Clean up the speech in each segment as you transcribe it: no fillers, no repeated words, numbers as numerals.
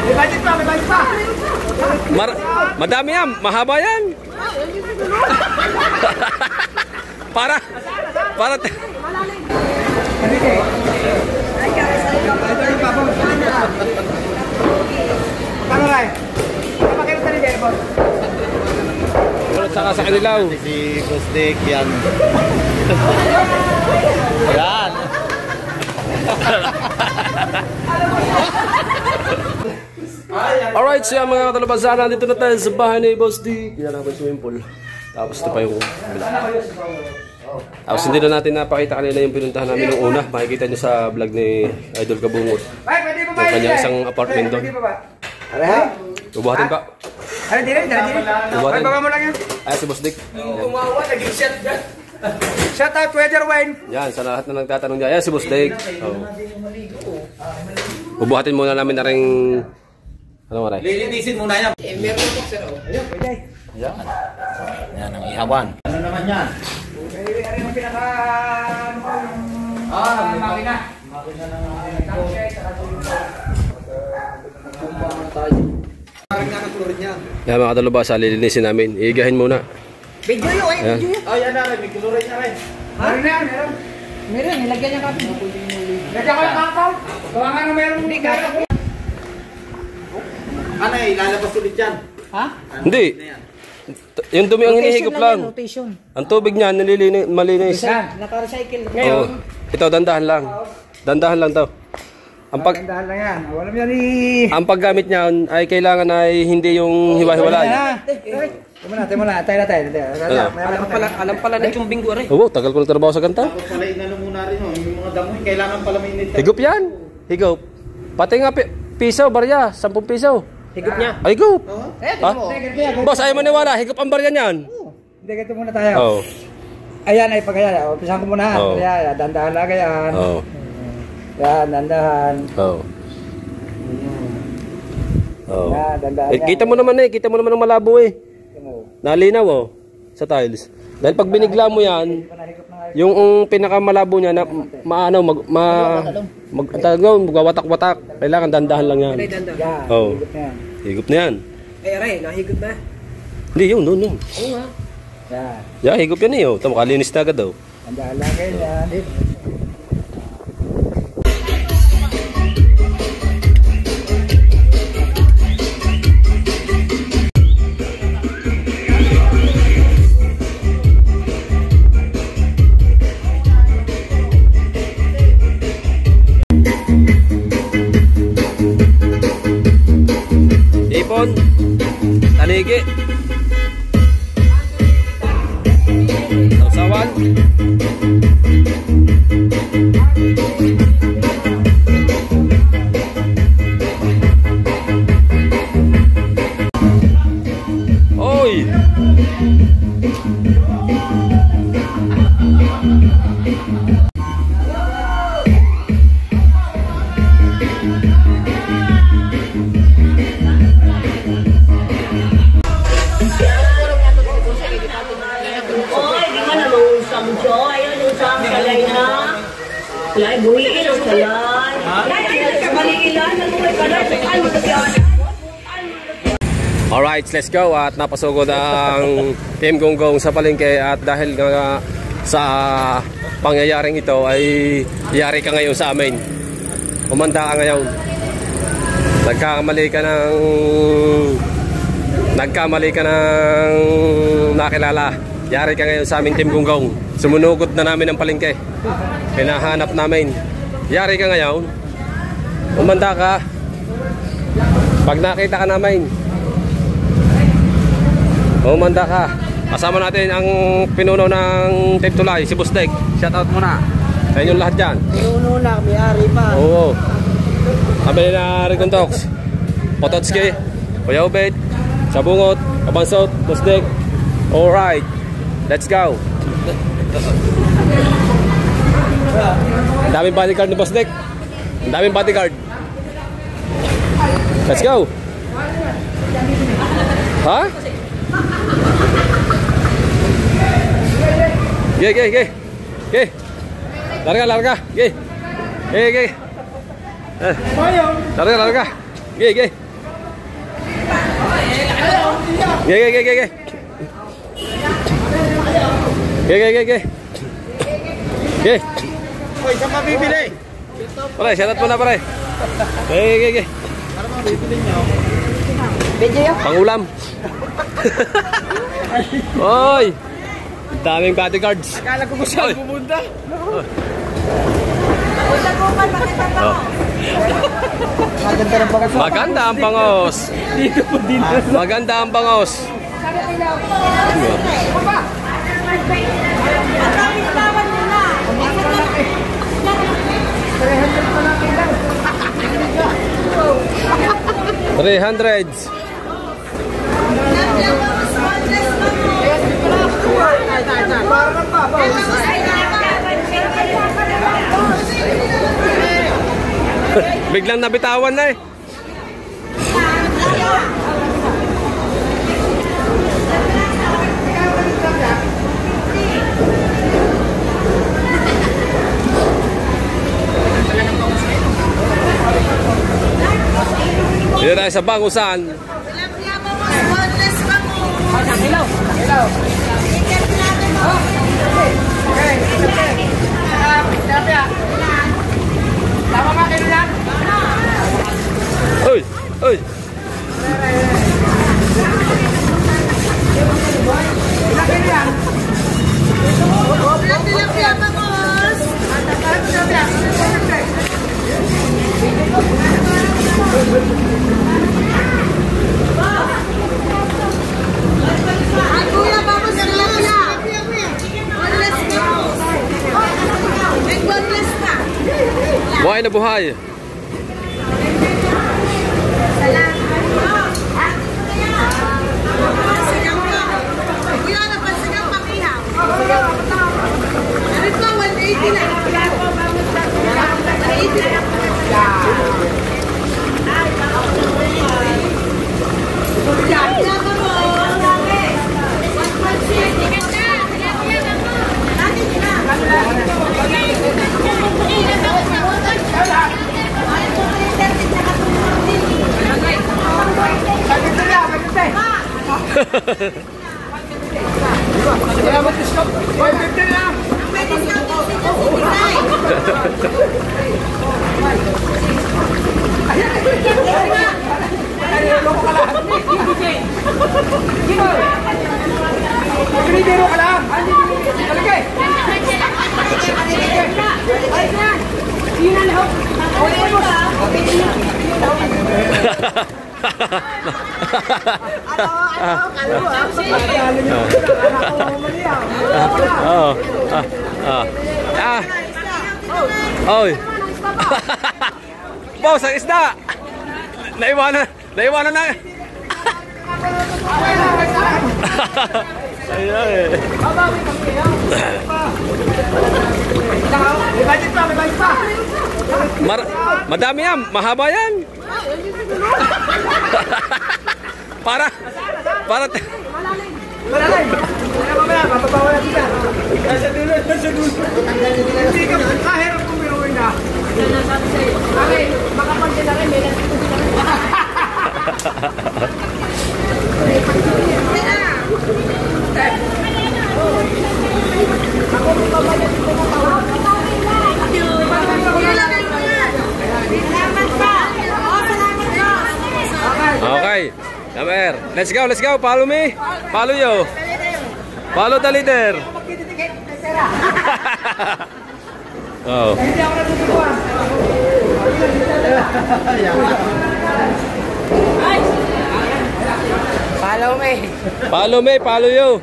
May budget pa, may budget pa. Madami yan, mahaba yan. para. Kano rin? Kapakita na niya, boss. Saka sa kanilaw. Si Boss Dick, yan. Yan. Alright, so yan mga katalabasan, nandito na tayo sa bahay ni Boss D. Yan ang swimming pool. Tapos ito pa yung tapos hindi na natin napakita kanila yung pinuntahan namin nung una. Makikita nyo sa vlog ni Idol Kabungot. Yung kanyang isang apartment doon. Bubuhatin pa. Bubuhatin. Baba mo lang yan. Ayan si Boss Dick. Umawa, naging shot dyan. Shout out, Weather Wine. Yan, sa lahat na nagtatanong dyan. Ayan si Boss Dick. Bubuhatin muna namin na rin. Ano maray? Lilinisin muna yan. Meron po, sir. Ayun, pwede. Yan. Yan ang ihawan. Ano naman yan? Ano yung pinaka... makina. Makina ng... Yan mga katalabasa, lilinisin namin. Iigahin muna. Video yun, Ayan. video yun. Oh, yan na rin. May kulurin na rin. Meron na yan, meron. Meron, nilagyan niya kapit. Lagyan ko yung kakaw. Gawa nga nung meron hindi kaya. Ano eh, lalabas ulit yan. Ha? Hindi. Yung dumi ang hinihigop lang. Rotation. Ang tubig niya, malinis. Naka-recycle. Oo. Ngayon. Ito, dandahan lang. Dandahan lang to. Magandaan lang yan. Walang yan eh. Ang paggamit niya ay kailangan ay hindi yung hiwa-hiwalay. Timo na. Tayo. Alam pala na yung binggo rin. Oo, tagal ko nagtrabaho sa ganta. Tapos pala inano muna rin oh. Yung mga damo, kailangan pala may init. Higop yan. Higop. Pati nga piso, barya. 10 piso. Higop niya. Ay, higop. Ha? Ganito. Boss, ayaw maniwala. Higop ang barya niyan. Hindi, ganito muna tayo. Oo. Ayan ay pagkaya. Umpisahan ko muna. Oo. Kaya, dandahan lang yan. Oo. Yan, dandahan. Oo. Oo. Yan, dandahan Eh, kita mo naman ang malabo eh. Nalinaw oh, sa tiles. Dahil pag binigla mo yan, yung pinakamalabo niya na magwawatak-watak. Kailangan dandahan lang yan. Yan, Oo. higop na yan. Higop na yan. Ay, aray, nahigop na. Hindi, yun. Oo nga. Yan. Yeah, higop yan eh. Oh. Tama, kalinis na agad daw. Dandahan lang kayo yan. Ipon, taligi, sausawan, oy. Lai buhiin ang salay. Maliilan ang buhay ka na. Alright, let's go. At napasugod ang Team Gonggong sa palengke. At dahil nga sa pangyayaring ito ay yari ka ngayon sa amin. Umanda ka ngayon. Nagkamali ka ng nakilala. Yari ka ngayon sa amin, Team Gonggong. Sumunugot na namin ang palengke. Hinahanap namin. Yari ka ngayon. Umanda ka. Pag nakita ka namin, umanda ka. Kasama natin ang pinuno ng Team Tulay, si Boss Dick. Shoutout muna sa inyong lahat dyan. Pinuno na, may-ari pa. Oo. Kami na Rigontox, Pototski, Kuya Obed, Sabungot, Kabansot, Boss Dick. Alright, let's go. Ang daming bodyguard ni Boss Dick. Ang daming bodyguard. Let's go. Ha? Ge. Larga. Ge. Larga. Ge. Ge. Ge. Hoy, saan mabibili? Pare, shoutout mo na pare. Ge. Para mabibili nyo. Pangulam. Oy. Daming bodyguards. Akala ko saan pumunta. Maganda ng bangos. Maganda ang bangos. Dito po din. Maganda ang bangos. $300. Biglang nabitawan na eh. Dito tayo sa bangusan. Uy. Buhay na buhay. Oy. Boss, ang isda. Naiwanan na. Ay. May budget pa. Madami yan, mahaba yan. Para Malalay. Mamaya, mapabawa natin yan. Nasa dulo. Hindi ka kahirap kung binuwi na. Okay, makapagsin na rin. May nandito sila rin. Okay. Come here. Let's go. Follow me. Follow you. Follow the leader. Oh. Follow me. Follow you.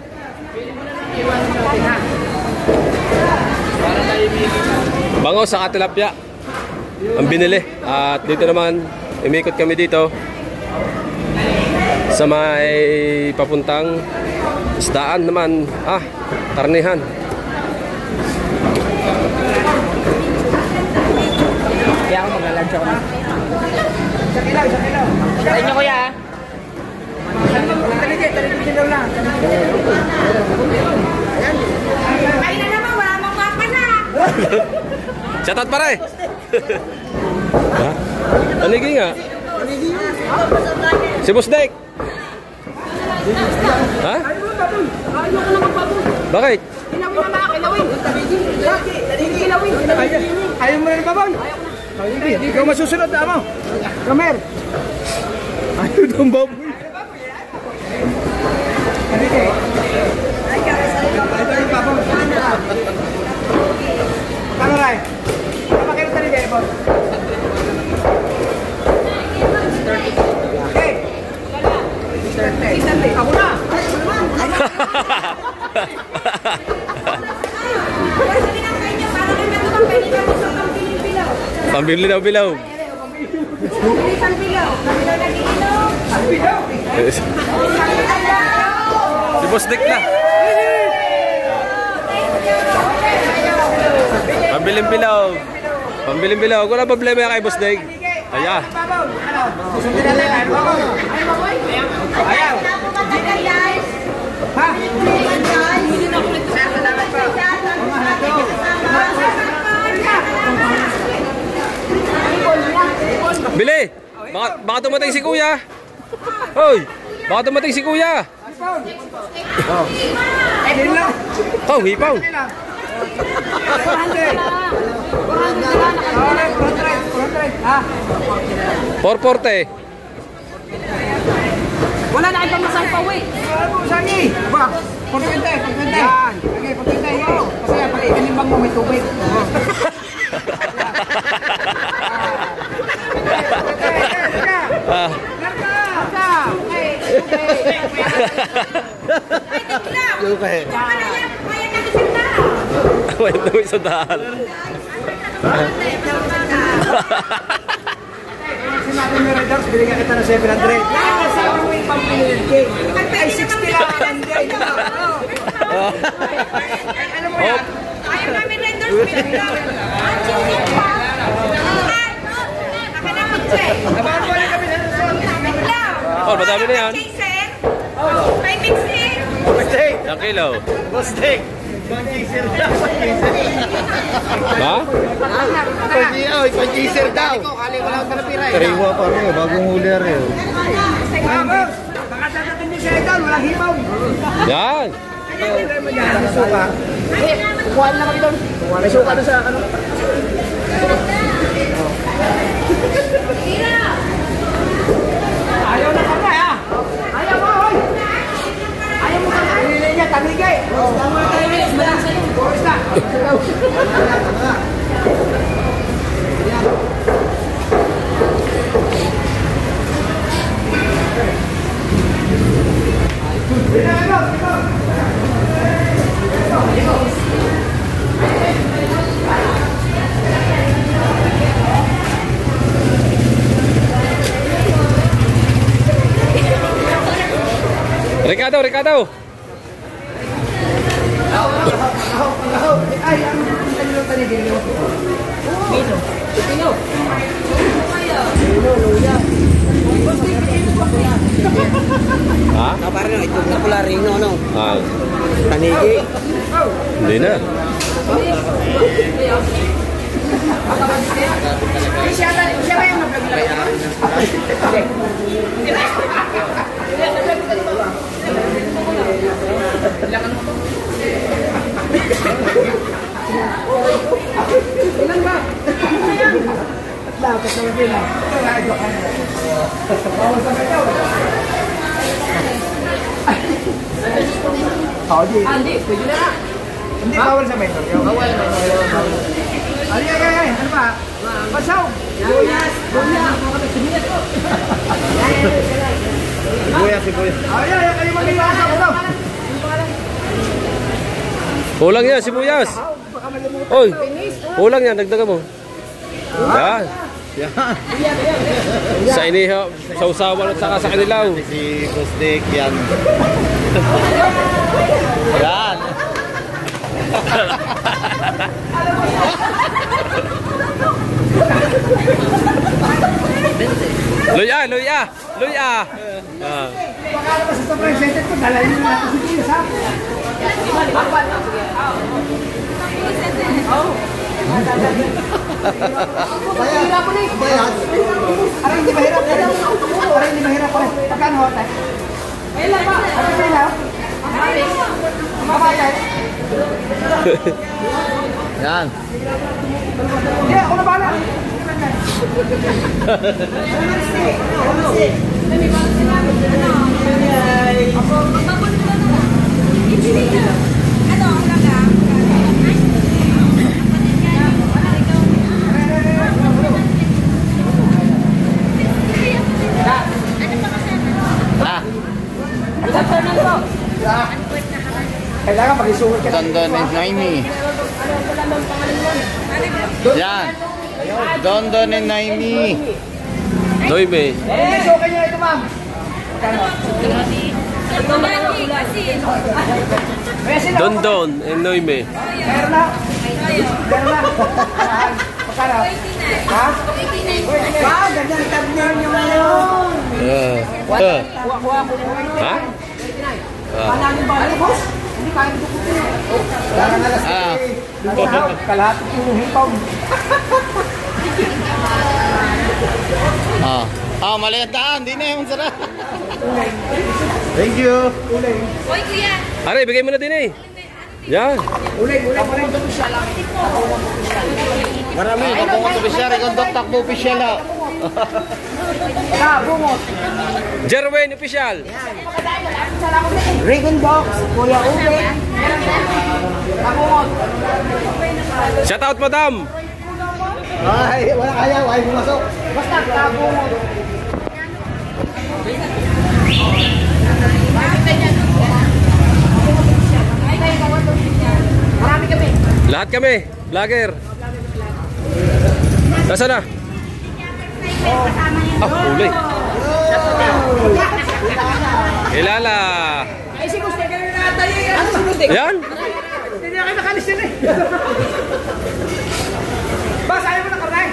Bango sa tilapia ang binili. At dito naman, umikot kami dito sa may papuntang isdaan naman. Karnihan. Kaya ako mag-lunch ako na. Sa kilaw. Sa inyo kuya. Taligid lang. Ay na naman, wala mong mapa na. Shoutout pare. Tanigi nga. Si Boss Dek. Ha? Ayaw mo babon. Ayaw ko na magbabon. Bakit? Kilawin na mga kilawin. Kilawin. Ayaw mo na babon. Hindi ka masusunod na mo. Kamer. Ayaw ng baboy. Ano rin? Kapakita tali kayo po. Okay. Ako na. Sabi ng kanya, parang may matutang pwede ka mo sa pampiling pilaw. Pambili daw bilaw. Pilitan pilaw. Pilaw na gilaw. Si Boss Dick na. Pambiling bilaw. Pambiling bilaw. Wala problema yan kay Boss Dick. Ayan. Ayaw. Ha? Bili! Baka tumatay si Kuya. Hoy! Baka tumatay si Kuya. Oh, hipaw. 400. Ha? 440. Wala na kayo pamasang pa-wait. Sagi! Ba? 420. Yan. Okay, 420. Kasi pag ikanimbang mo may tubig. Ah. Wait, no, isa dahil. Sinabi mo rin daw, binigyan kita ng 700. Kasama mo yung pampilin cake. Ay, 60 lang. Ano mo yan? Ayaw namin renders, pilaw. Ang chicken pa. Baka na mag-check. Nababali kami sa resort. Pilaw. Oh, madami na yan. Jason. May mixing. Ilang kilo? Boss Dick. Ha? Pag-chaser daw. Kali wala akong talapira eh. Kariwa pa rin, bagong huli rin. Vamos! Baka dadating niyo siya ikaw, walang hibaw. Yan. May suka. Kukuha na kami doon. May suka doon sa ano. Ayaw na kami ha. Ayaw mo, hoy. Ayaw mo kami. Pinili niya, tamigay. Boris na. Ricardo, Ricardo. Ay, ano yung tanigin niyo? Pino. Pino. Pino, luya. Ha? Parang ito na pula rin, no? Ah, Tanigi. hindi na. Siya ba yung mag-vlog? Ilan ba? Dapat naman din. Hindi, pwede na. Hindi, bawal sa may tokyo. Bawal. Ay, ano ba? Basaw! Buyas! Sibuyas. Ay, kayo mag-iwasa ko daw. Kulang yan, sibuyas. Oy, kulang yan, dagdagan mo. Yan. Sa inihaw, sa usawan at saka sa kanilaw. Si Boss Dick, yan. Yan. Luya, luya, luya. Baka naman sa presented ko, dalayin mo natin si Pia, ha? Mahirap po na eh. Aray, hindi mahirap. Aray, hindi mahirap po. Pagkano ho, tayo? Kailan ba? Kamatay. Yan. Hindi, ako na bahala. Ah, Kailangan mag-isuot ka. Dondon and Noemi. Yan. Dondon and Noemi. Noime. Isuot niyo ito, ma'am. Dondon and Noime. Meron na. Meron na. Magkano? Ha? Wow, gandang thumbnail nyo ngayon. Kuha ko mo. Ha? Panalo ba? Ano, boss? Hindi kaya ito kutin. Wala na alas kalahati yung hipaw. Maliit daan. Hindi na yung sarap. Thank you. Hoy, kuya. Are, bigay mo na din eh. Yan. Ulay. Marami. Kapag opisyal, ikondok takbo opisyal. Bungot. Jerwin, official. Rigon box. Kuya Ube. Bungot. Shout out, madam. Ay, wala kaya. Ay, pumasok. Basta, bungot. Marami kami. Lahat kami, vlogger. Nasaan na? Uli. Kilala. Ay, si Gusto ka rin natay. Ano si Gusto? Yan. Hindi na kayo nakalis yan eh. Bas, ayaw mo na karnay?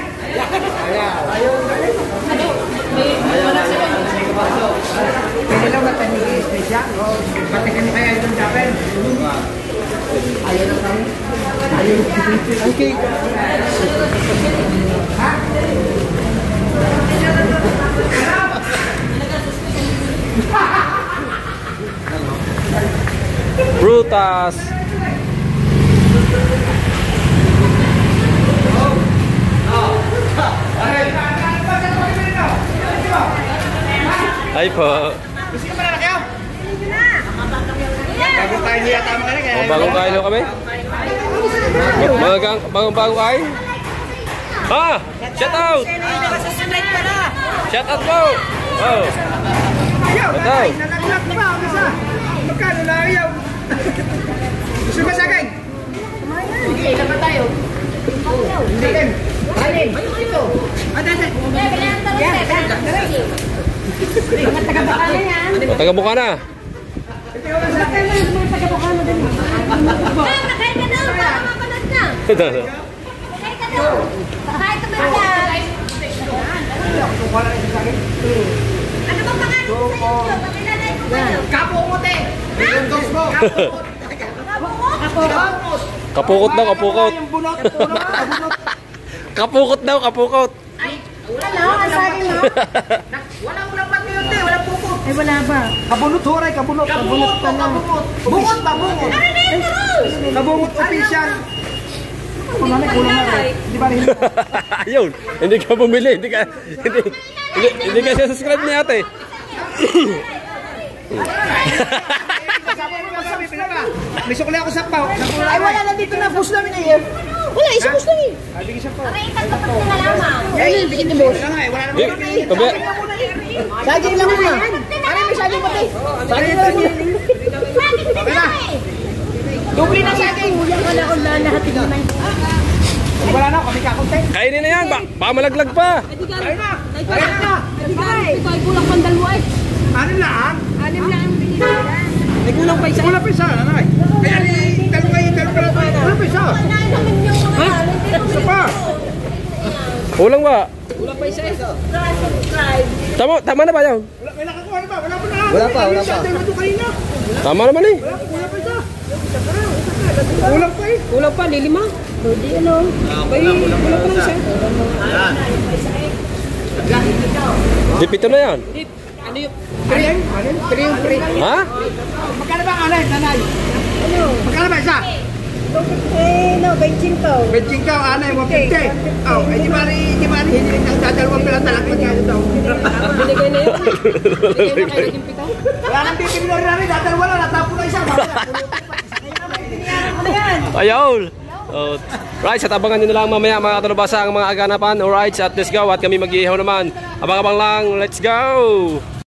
Pwede lang matanigis, Pesya. Pati kami kaya itong dapat. Ayaw na kami. Ayaw. Okay. Ha? Brutas. Ay po. Gusto ka pala na kayo? Bagong kain niya tama ka na kaya. Bagong kain na kami? Bagong kain? Ah! Shout out! Shout out po! Oh! Ayaw, Shout out! nalaglag na ba? Ang isa. Magkano na ayaw? Gusto ba sa akin? Sige, ilan ba tayo? Hindi. Alin? Ito. Taga-buka na! Ano bang pangalan sa inyo? Pakilala ko kayo. Kapukot eh. Kapukot mo. Kapukot. Kapukot daw, kapukot! Yung bunot. Bunot. Kapukot daw, kapukot! Wala, ang sabi mo. Walang pati yun eh. Walang pukot. Ay, wala ba? Kabunot horay, kabunot. Kabunot pa lang. Bungot ba? Bungot. Kabungot official. Kulang na. Di ba rin? Ayun, hindi ka bumili, hindi ka subscribe ni ate. May sukli ako sa pao. Ay, wala na dito na puso namin eh. Wala, isa puso eh. Bigyan siya po. Aray, tatapos ka na lamang. Ay, bigyan mo. Wala nga eh. Wala naman. Saging lang muna. Aray, may saging pati. Saging lang muna. Saging din na eh. Dubli na saging. Kuya ka na kung lahat mo na. Wala na, kami kakunti. Kainin na yan, baka malaglag pa. Ayun na. Ayun na. Ito ay kulang pang dalawa eh. Anim lang. Anim lang ang binili nila. May kulang pa isa. Kulang pa isa, nanay. Kaya ni dalawa pa. Kulang pa isa. Kunain naman yung mga Isa pa. Kulang ba? Kulang pa isa. subscribe. Tama na ba yan? May nakakuha na ba? Wala pa na. Wala pa. Tama naman eh. Kulang pa isa. Kulang pa eh. Kulang pa, lilima. Hindi ano. Kulang pa lang siya. Di pito na yan. Ano yung? Three yung free. Ha? Magkano ba ang alay, nanay? Magkano ba isa? No, 25. Benching ka, anay mo, 50. Oh, eh, di bari, hindi rin dadalawang pila talak pa dyan ito. Binigay na yun. Binigay na kayo naging pito. Wala nang bibili na rin, dadalwa na, natapo na isa. Ano yan? Ayaw! Right, at abangan nyo na lang mamaya mga katalabasa ang mga aganapan. Alright, at let's go. At kami mag-iihaw naman. Abang-abang lang, let's go!